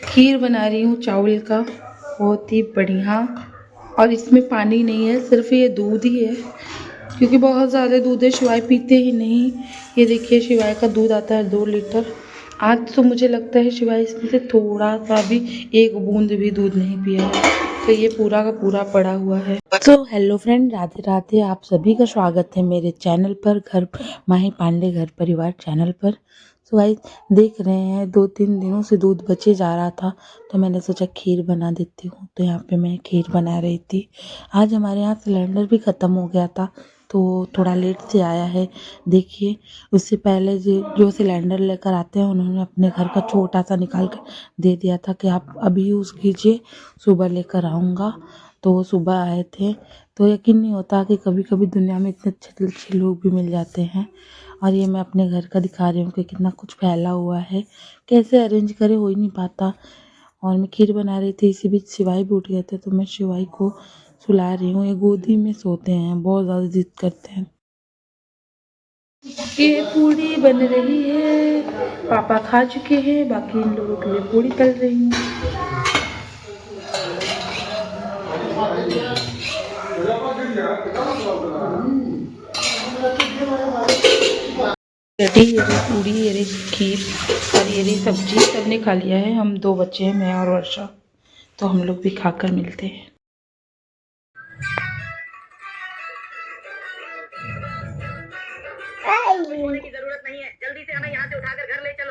खीर बना रही हूँ चावल का, बहुत ही बढ़िया। और इसमें पानी नहीं है, सिर्फ ये दूध ही है, क्योंकि बहुत ज़्यादा दूध है, शिवाय पीते ही नहीं। ये देखिए शिवाय का दूध आता है 2 लीटर। आज तो मुझे लगता है शिवाय इसमें से थोड़ा सा भी, 1 बूंद भी दूध नहीं पिया है, तो ये पूरा का पूरा पड़ा हुआ है। तो हेलो फ्रेंड, राधे राधे। आप सभी का स्वागत है मेरे चैनल पर, घर माही पांडे घर परिवार चैनल पर। तो भाई देख रहे हैं 2-3 दिनों से दूध बचे जा रहा था, तो मैंने सोचा खीर बना देती हूँ। तो यहाँ पे मैं खीर बना रही थी। आज हमारे यहाँ सिलेंडर भी ख़त्म हो गया था, तो थोड़ा लेट से आया है। देखिए उससे पहले जो सिलेंडर लेकर आते हैं उन्होंने अपने घर का छोटा सा निकाल कर दे दिया था कि आप अभी यूज़ कीजिए, सुबह लेकर आऊँगा। तो वो सुबह आए थे। तो यकीन नहीं होता कि कभी कभी दुनिया में इतने अच्छे अच्छे लोग भी मिल जाते हैं। और ये मैं अपने घर का दिखा रही हूँ कि कितना कुछ फैला हुआ है, कैसे अरेंज करे हो ही नहीं पाता। और मैं खीर बना रही थी, इसी बीच शिवाई भी उठ गए थे, तो मैं शिवाई को सुला रही हूँ। ये गोदी में सोते हैं, बहुत ज़्यादा जिद करते हैं। ये पूड़ी बन रही है, पापा खा चुके हैं, बाकी इन लोगों के लिए पूड़ी तल रही हूँ। रेडी, ये रही पूड़ी, ये रही खीर और ये रही सब्जी। सबने खा लिया है, हम 2 बच्चे हैं, मैं और वर्षा, तो हम लोग भी खाकर मिलते हैं।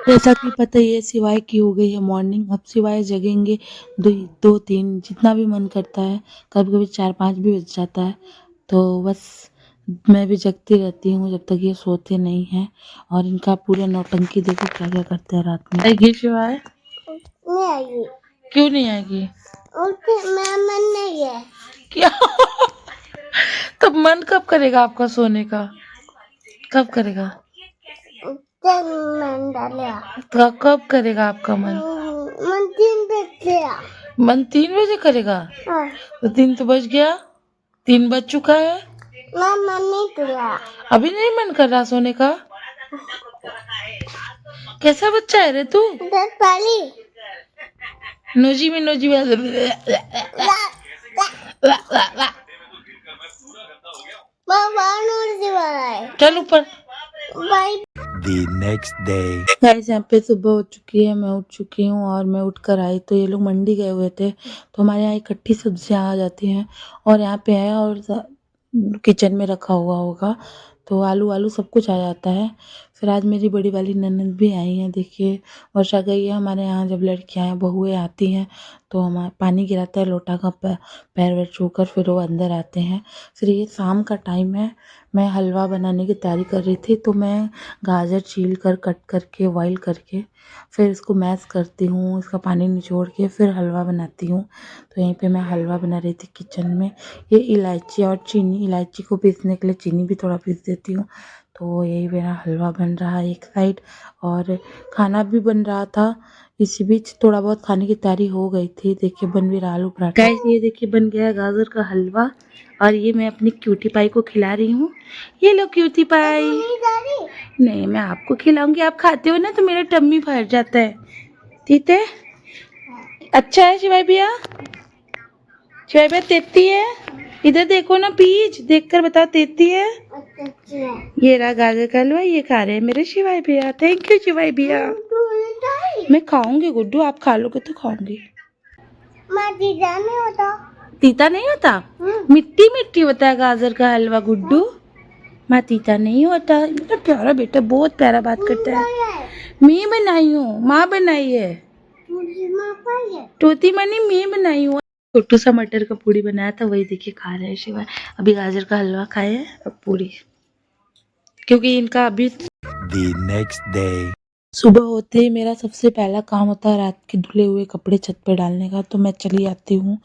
जैसा कि पता ही है सिवाय की हो गई है मॉर्निंग। अब सिवाय जगेंगे 2-3 जितना भी मन करता है, कभी कभी 4-5 भी बज जाता है। तो बस मैं भी जगती रहती हूँ जब तक ये सोते नहीं हैं। और इनका पूरा नौटंकी देखो क्या क्या करते हैं रात में। आएगी शिवाय? नहीं आएगी। क्यों नहीं आएगी? मेरा मन नहीं है। क्या? तब मन कब करेगा आपका सोने का? कब करेगा? मन डालेगा। तो कब करेगा आपका मन? मन 3 बजे। मन 3 बजे करेगा? हाँ। तो 3 तो बज गया, 3 बज चुका है। मन नहीं कर रहा। अभी नहीं मन कर रहा सोने का? कैसा बच्चा है रे तू? नोजी में नोजी में। चल ऊपर। The next day. गाइस यहाँ पे सुबह हो चुकी है, मैं उठ चुकी हूँ। और मैं उठ कर आई तो ये लोग मंडी गए हुए थे, तो हमारे यहाँ इकट्ठी सब्जियाँ आ जाती हैं और यहाँ पे है, और किचन में रखा हुआ होगा, तो आलू सब कुछ आ जाता है। फिर आज मेरी बड़ी वाली ननद भी आई हैं। देखिए वर्षा गई है। हमारे यहाँ जब लड़कियाँ बहुएँ आती हैं तो हमारा पानी गिराता है लोटा का, पैर वैर छूकर फिर वो अंदर आते हैं। फिर ये शाम का टाइम है, मैं हलवा बनाने की तैयारी कर रही थी, तो मैं गाजर छील कर कट करके बॉईल करके फिर इसको मैश करती हूँ, इसका पानी निचोड़ के फिर हलवा बनाती हूँ। तो यहीं पे मैं हलवा बना रही थी किचन में। ये इलायची और चीनी, इलायची को पीसने के लिए चीनी भी थोड़ा पीस देती हूँ। तो यही मेरा हलवा बन रहा है एक साइड, और खाना भी बन रहा था। इसी बीच थोड़ा बहुत खाने की तैयारी हो गई थी। देखिए बन भी रहा आलू पराठा। गाइस ये देखिए बन गया गाजर का हलवा, और ये मैं अपनी क्यूटी पाई को खिला रही हूँ। ये लो क्यूटी पाई। नहीं मैं आपको खिलाऊंगी, आप खाते हो ना तो मेरा टम्मी भर जाता है। ठीक है, अच्छा है शिवाई भैया? शिवाई भैया तेती है? इधर देखो ना, पीच देख कर बताओ तेती है? ये रहा गाजर का हलवा, ये खा रहे हैं मेरे शिवाई भैया। थैंक यू शिवाई भैया। मैं खाऊंगी गुड्डू, आप खा लोगे तो खाऊंगी। तीता नहीं होता? तीता नहीं होता? मिट्टी मिट्टी होता है गाजर का हलवा गुड्डू। माँ तीता नहीं होता। मेरा प्यारा बेटा बहुत प्यारा बात करता है। मैं बनाई हूँ, माँ बनाई है। तोती मनी मैं बनाई हूँ। छोटू सा मटर का पूड़ी बनाया था, वही देखिए खा रहे हैं शिवाय। अभी गाजर का हलवा खाए हैं, अब पूड़ी, क्योंकि इनका अभी। The next day. सुबह होते ही मेरा सबसे पहला काम होता है रात के धुले हुए कपड़े छत पे डालने का। तो मैं चली आती हूँ,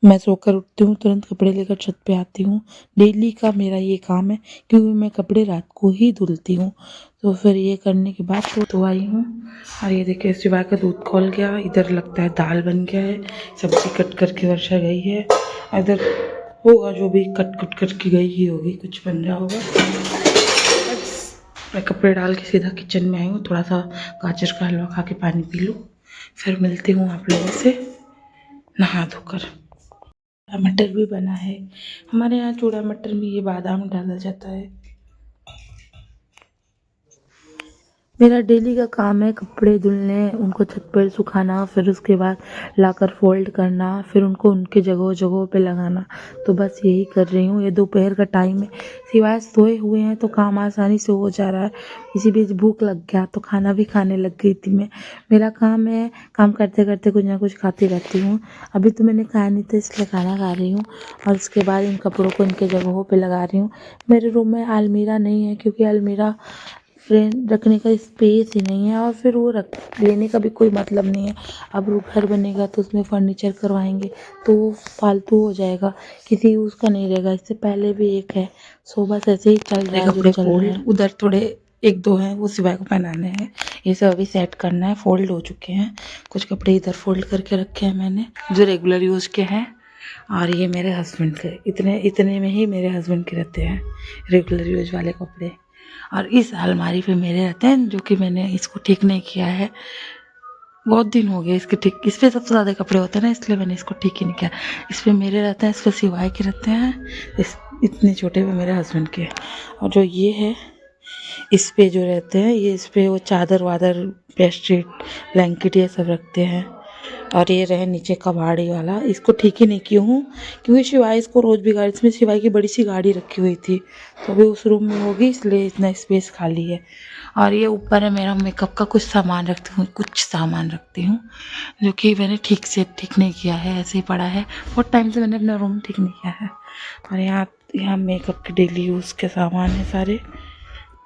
मैं सोकर उठती हूँ, तुरंत कपड़े लेकर छत पे आती हूँ। डेली का मेरा ये काम है, क्योंकि मैं कपड़े रात को ही धुलती हूँ। तो फिर ये करने के बाद तो आई हूँ। और ये देखिए सिवाय का दूध खोल गया, इधर लगता है दाल बन गया है, सब्जी कट करके वर्षा गई है, इधर होगा जो भी कट कुट करके गई ही होगी, कुछ बन रहा होगा। मैं कपड़े डाल के सीधा किचन में आई हूँ, थोड़ा सा गाजर का हलवा खा के पानी पी लूँ, फिर मिलती हूँ आप लोगों से नहा धोकर। मटर भी बना है हमारे यहाँ। चूड़ा मटर में ये बादाम डाला जाता है। मेरा डेली का काम है कपड़े धुलने, उनको छत पर सुखाना, फिर उसके बाद लाकर फोल्ड करना, फिर उनको उनके जगहों जगहों पे लगाना। तो बस यही कर रही हूँ। ये दोपहर का टाइम है, सिवाय सोए हुए हैं तो काम आसानी से हो जा रहा है। इसी बीच भूख लग गया तो खाना भी खाने लग गई थी मैं। मेरा काम है, काम करते करते कुछ ना कुछ खाती रहती हूँ। अभी तो मैंने खाया नहीं था इसलिए खाना खा रही हूँ और उसके बाद इन कपड़ों को इनके जगहों पर लगा रही हूँ। मेरे रूम में अलमीरा नहीं है क्योंकि अलमीरा फ्रेम रखने का स्पेस ही नहीं है और फिर वो रख लेने का भी कोई मतलब नहीं है। अब वो घर बनेगा तो उसमें फर्नीचर करवाएंगे तो वो फालतू हो जाएगा, किसी यूज़ का नहीं रहेगा। इससे पहले भी एक है, सो बस ऐसे ही चल रहा है जो चल रहा है। उधर थोड़े एक दो हैं वो सिवाय को पहनाने हैं, ये सब अभी सेट करना है। फोल्ड हो चुके हैं, कुछ कपड़े इधर फोल्ड करके रखे हैं मैंने जो रेगुलर यूज़ के हैं। और ये मेरे हस्बैंड के, इतने इतने में ही मेरे हस्बैंड के रहते हैं रेगुलर यूज वाले कपड़े। और इस अलमारी पे मेरे रहते हैं जो कि मैंने इसको ठीक नहीं किया है, बहुत दिन हो गए इसके ठीक। इस पर सबसे ज़्यादा कपड़े होते हैं ना, इसलिए मैंने इसको ठीक ही नहीं किया। इस पर मेरे रहते हैं, इस पर सिवाय के रहते हैं, इस इतने छोटे पे मेरे हस्बैंड के। और जो ये है इस पे जो रहते हैं, ये इस पे वो चादर वादर बेडशीट ब्लैंकेट ये सब रखते हैं। और ये रहे नीचे कबाड़ी वाला, इसको ठीक ही नहीं की हूँ क्योंकि शिवाय इसको रोज़ बिगाड़, इसमें शिवाय की बड़ी सी गाड़ी रखी हुई थी तो अभी उस रूम में होगी इसलिए इतना स्पेस खाली है। और ये ऊपर है मेरा मेकअप का कुछ सामान रखती हूँ, कुछ सामान रखती हूँ जो कि मैंने ठीक से ठीक नहीं किया है, ऐसे ही पड़ा है। बहुत टाइम से मैंने अपना रूम ठीक नहीं किया है। और यहाँ मेकअप के डेली यूज़ के सामान है सारे।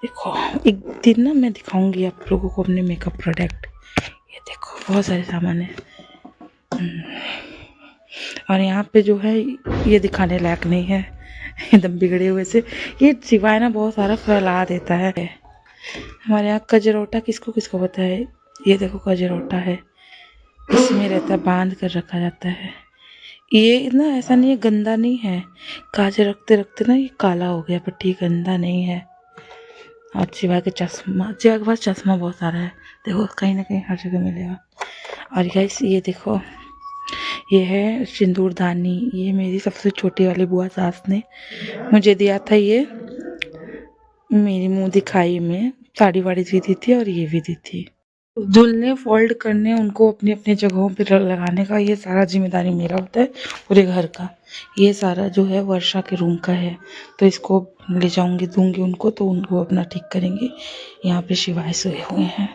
देखो एक दिन ना मैं दिखाऊंगी आप लोगों को अपने मेकअप प्रोडक्ट। ये देखो बहुत सारे सामान है। और यहाँ पे जो है ये दिखाने लायक नहीं है, एकदम बिगड़े हुए से। ये सिवाय ना बहुत सारा फैला देता है। हमारे यहाँ कजरोटा किसको किसको पता है? ये देखो कजरोटा है, इसमें रहता है, बांध कर रखा जाता है। ये ना ऐसा नहीं है, गंदा नहीं है, काजे रखते रखते ना ये काला हो गया, पर ठीक गंदा नहीं है। और शिवा के चश्मा, शिवा के पास चश्मा बहुत सारा है, देखो कहीं ना कहीं हर जगह मिलेगा। और गाइस ये देखो ये है सिंदूरदानी, ये मेरी सबसे छोटी वाली बुआ सास ने मुझे दिया था। ये मेरी मुंह दिखाई में साड़ी वाड़ी भी दी थी और ये भी दी थी। धुलने फोल्ड करने उनको अपनी अपनी जगहों पर लगाने का ये सारा जिम्मेदारी मेरा होता है पूरे घर का। ये सारा जो है वर्षा के रूम का है तो इसको ले जाऊंगी दूंगी उनको, तो उनको अपना ठीक करेंगे। यहाँ पे शिवाय सोए हुए हैं,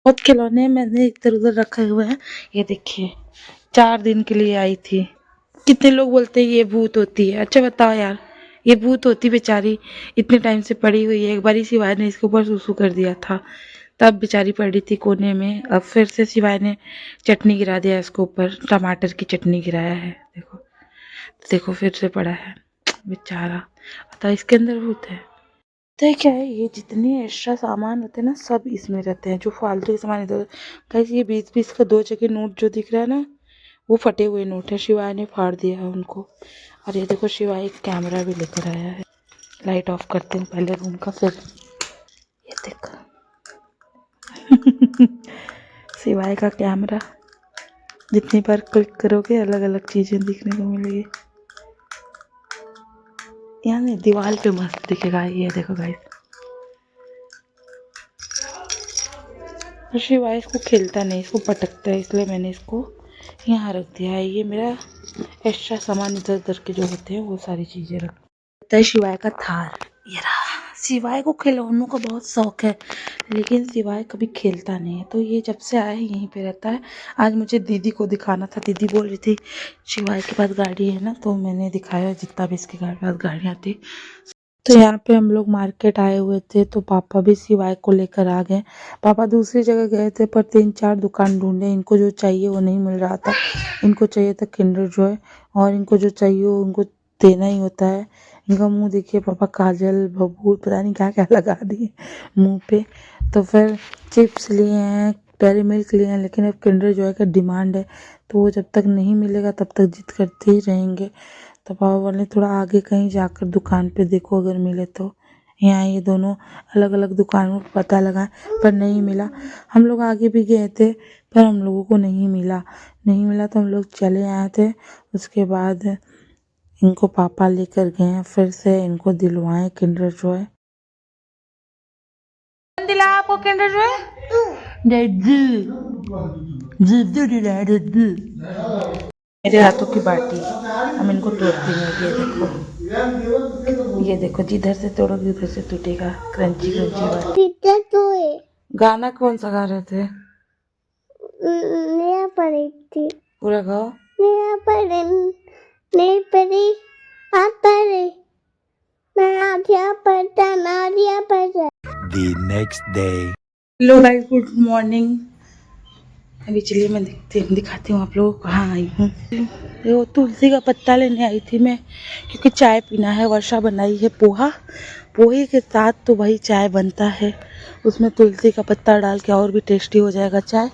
बहुत खिलौने मैंने इधर उधर रखे हुए हैं। ये देखिए 4 दिन के लिए आई थी। कितने लोग बोलते हैं ये भूत होती है, अच्छा बताओ यार, ये भूत होती बेचारी, इतने टाइम से पड़ी हुई है। एक बार शिवाय ने इसके ऊपर सुसु कर दिया था, तब बेचारी पड़ी थी कोने में। अब फिर से शिवाय ने चटनी गिरा दिया इसके ऊपर, टमाटर की चटनी गिराया है। देखो देखो फिर से पड़ा है बेचारा, पता इसके अंदर भूत है। तो क्या है, ये जितने एक्स्ट्रा सामान होते हैं ना सब इसमें रहते हैं, जो फालतू के सामान इधर। गाइस ये 20-20 का 2 जगह नोट जो दिख रहा है ना, वो फटे हुए नोट है, शिवाय ने फाड़ दिया है उनको। और ये देखो शिवाय एक कैमरा भी लेकर आया है। लाइट ऑफ करते हैं पहले रूम का, फिर ये देखो शिवाय का कैमरा, जितनी बार क्लिक करोगे अलग अलग चीजें दिखने को मिलेगी। यहाँ नहीं, दीवार पे मस्त दिखेगा। ये देखो गाइस, शिवाय इसको खेलता नहीं, इसको पटकता है, इसलिए मैंने इसको यहाँ रख दिया है। ये मेरा एक्स्ट्रा सामान इधर उधर के जो होते हैं वो सारी चीज़ें रखता है। शिवाय का थार ये रहा। शिवाय को खिलौनों का बहुत शौक है लेकिन शिवाय कभी खेलता नहीं है, तो ये जब से आया है यहीं पे रहता है। आज मुझे दीदी को दिखाना था, दीदी बोल रही थी शिवाय के पास गाड़ी है ना, तो मैंने दिखाया जितना भी इसके पास गाड़ियाँ थी। तो यहाँ पे हम लोग मार्केट आए हुए थे तो पापा भी शिवाय को लेकर आ गए। पापा दूसरी जगह गए थे पर 3-4 दुकान ढूंढे, इनको जो चाहिए वो नहीं मिल रहा था। इनको चाहिए था किंडर जॉय और इनको जो चाहिए वो उनको देना ही होता है। इनका मुंह देखिए, पापा काजल भभूत पता नहीं क्या क्या लगा दिए मुंह पे। तो फिर चिप्स लिए हैं, डेयरी मिल्क लिए हैं, लेकिन अब किंडर जॉय का डिमांड है तो वो जब तक नहीं मिलेगा तब तक जिद करते ही रहेंगे। तो पापा बोले थोड़ा आगे कहीं जाकर दुकान पे देखो अगर मिले तो। यहाँ ये दोनों अलग अलग दुकानों पर पता लगा पर नहीं मिला। हम लोग आगे भी गए थे पर हम लोगों को नहीं मिला तो हम लोग चले आए थे। उसके बाद इनको पापा लेकर गए, फिर से इनको दिलवाए किंडर जॉय। दिला आपको किंडर जॉय? मेरे हाथों की बाटी, हम इनको तोड़ते हैं। ये देखो जिधर से तोड़ोगे उधर से टूटेगा। क्रंची क्रंची बाटी। गाना कौन सा गा रहे थे? पूरा गाओ। The next day. Hello guys, good morning. अभी चलिए मैं दिखाती हूँ आप लोगों को कहाँ आई हूँ। वो तुलसी का पत्ता लेने आई थी मैं, क्योंकि चाय पीना है। वर्षा बनाई है पोहा, पोहे के साथ तो वही चाय बनता है। उसमें तुलसी का पत्ता डाल के और भी टेस्टी हो जाएगा चाय,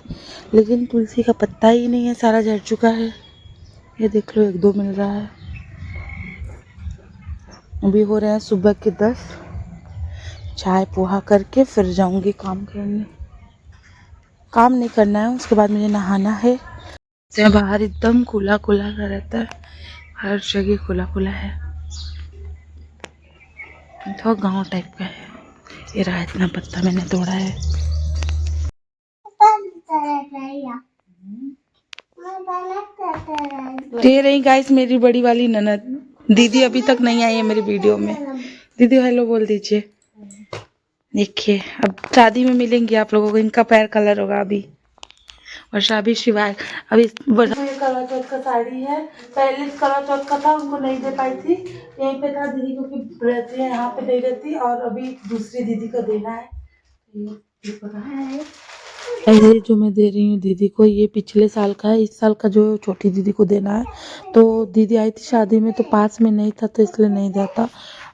लेकिन तुलसी का पत्ता ही नहीं है, सारा झड़ चुका है। ये देख लो, 1-2 मिल रहा है। अभी हो रहे हैं सुबह के 10। चाय पोहा करके फिर जाऊंगी काम करने। काम नहीं करना है, उसके बाद मुझे नहाना है। बाहर एकदम खुला खुला सा रहता है, हर जगह खुला खुला है, तो गांव टाइप का है। ये रहा इतना पत्ता मैंने तोड़ा है। दे रही गाइस मेरी बड़ी वाली ननद। दीदी अभी तक नहीं आई है मेरी वीडियो में। दीदी हेलो बोल दीजिए। देखिए अब शादी में मिलेंगे आप लोगों को। इनका पैर कलर होगा अभी। वर्षा अभी शिवाय अभी करवा चौथ का साड़ी है। पहले करवा चौथ का था, उनको नहीं दे पाई थी, यहीं पे था दीदी क्योंकि रहती है यहाँ पे नहीं रहती, और अभी दूसरी दीदी को देना है। ये जो मैं दे रही हूँ दीदी को, ये पिछले साल का है। इस साल का जो छोटी दीदी को देना है। तो दीदी आई थी शादी में, तो पास में नहीं था तो इसलिए नहीं जाता,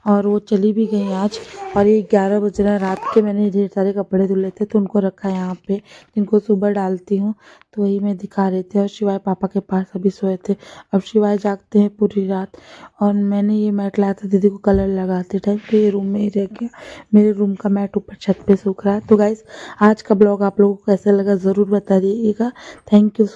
और वो चली भी गई आज। और ये 11 बज रहा है रात के। मैंने ढेर सारे कपड़े धुले थे तो उनको रखा है यहाँ पे, जिनको सुबह डालती हूँ। तो वही मैं दिखा रही थी। और शिवाय पापा के पास अभी सोए थे। अब शिवाय जागते हैं पूरी रात। और मैंने ये मैट लाया था दीदी को कलर लगाते टाइम, तो ये रूम में ही रह गया। मेरे रूम का मैट ऊपर छत पे सूख रहा है। तो गाइस आज का ब्लॉग आप लोगों को कैसा लगा ज़रूर बता दीजिएगा। Thank you so